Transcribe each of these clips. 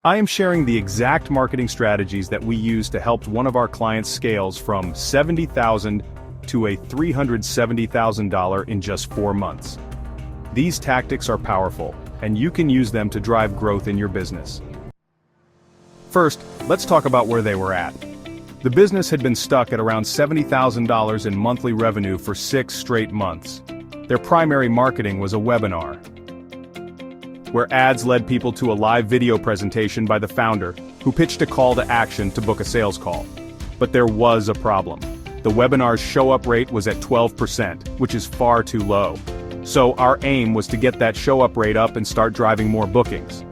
I am sharing the exact marketing strategies that we used to help one of our clients scale from $70,000 to a $370,000 in just 4 months. These tactics are powerful, and you can use them to drive growth in your business. First, let's talk about where they were at. The business had been stuck at around $70,000 in monthly revenue for 6 straight months. Their primary marketing was a webinar, where ads led people to a live video presentation by the founder, who pitched a call to action to book a sales call. But there was a problem. The webinar's show-up rate was at 12%, which is far too low. So our aim was to get that show-up rate up and start driving more bookings.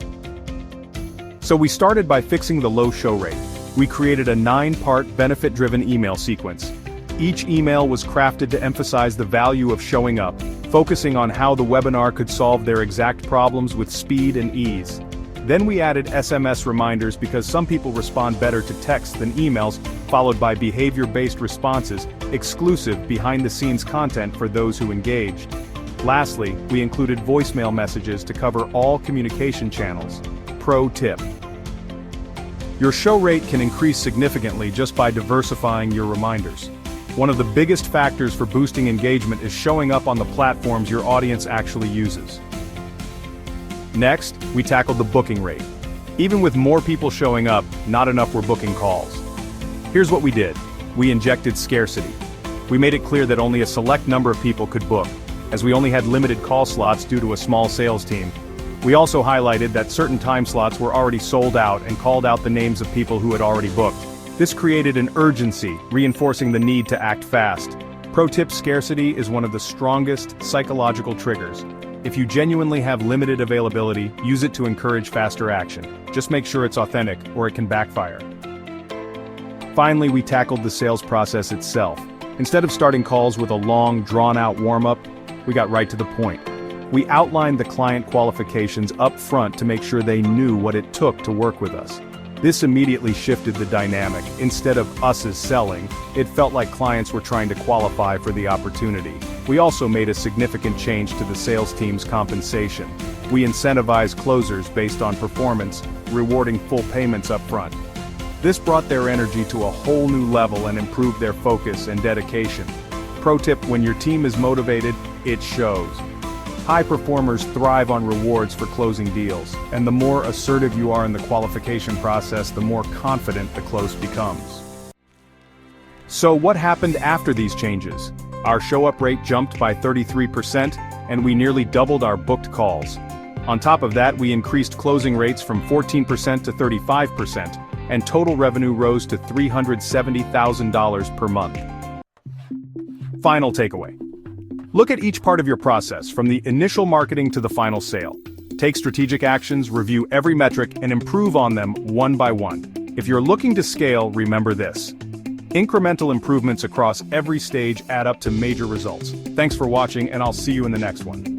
So we started by fixing the low show rate. We created a 9-part benefit-driven email sequence. Each email was crafted to emphasize the value of showing up, focusing on how the webinar could solve their exact problems with speed and ease. Then we added SMS reminders because some people respond better to text than emails, followed by behavior-based responses, exclusive behind-the-scenes content for those who engaged. Lastly, we included voicemail messages to cover all communication channels. Pro tip: your show rate can increase significantly just by diversifying your reminders. One of the biggest factors for boosting engagement is showing up on the platforms your audience actually uses. Next, we tackled the booking rate. Even with more people showing up, not enough were booking calls. Here's what we did. We injected scarcity. We made it clear that only a select number of people could book, as we only had limited call slots due to a small sales team. We also highlighted that certain time slots were already sold out and called out the names of people who had already booked. This created an urgency, reinforcing the need to act fast. Pro tip: scarcity is one of the strongest psychological triggers. If you genuinely have limited availability, use it to encourage faster action. Just make sure it's authentic, or it can backfire. Finally, we tackled the sales process itself. Instead of starting calls with a long, drawn-out warm-up, we got right to the point. We outlined the client qualifications up front to make sure they knew what it took to work with us. This immediately shifted the dynamic. Instead of us as selling, it felt like clients were trying to qualify for the opportunity. We also made a significant change to the sales team's compensation. We incentivized closers based on performance, rewarding full payments up front. This brought their energy to a whole new level and improved their focus and dedication. Pro tip: when your team is motivated, it shows. High performers thrive on rewards for closing deals, and the more assertive you are in the qualification process, the more confident the close becomes. So what happened after these changes? Our show-up rate jumped by 33%, and we nearly doubled our booked calls. On top of that, we increased closing rates from 14% to 35%, and total revenue rose to $370,000 per month. Final takeaway: look at each part of your process, from the initial marketing to the final sale. Take strategic actions, review every metric, and improve on them one by one. If you're looking to scale, remember this: incremental improvements across every stage add up to major results. Thanks for watching, and I'll see you in the next one.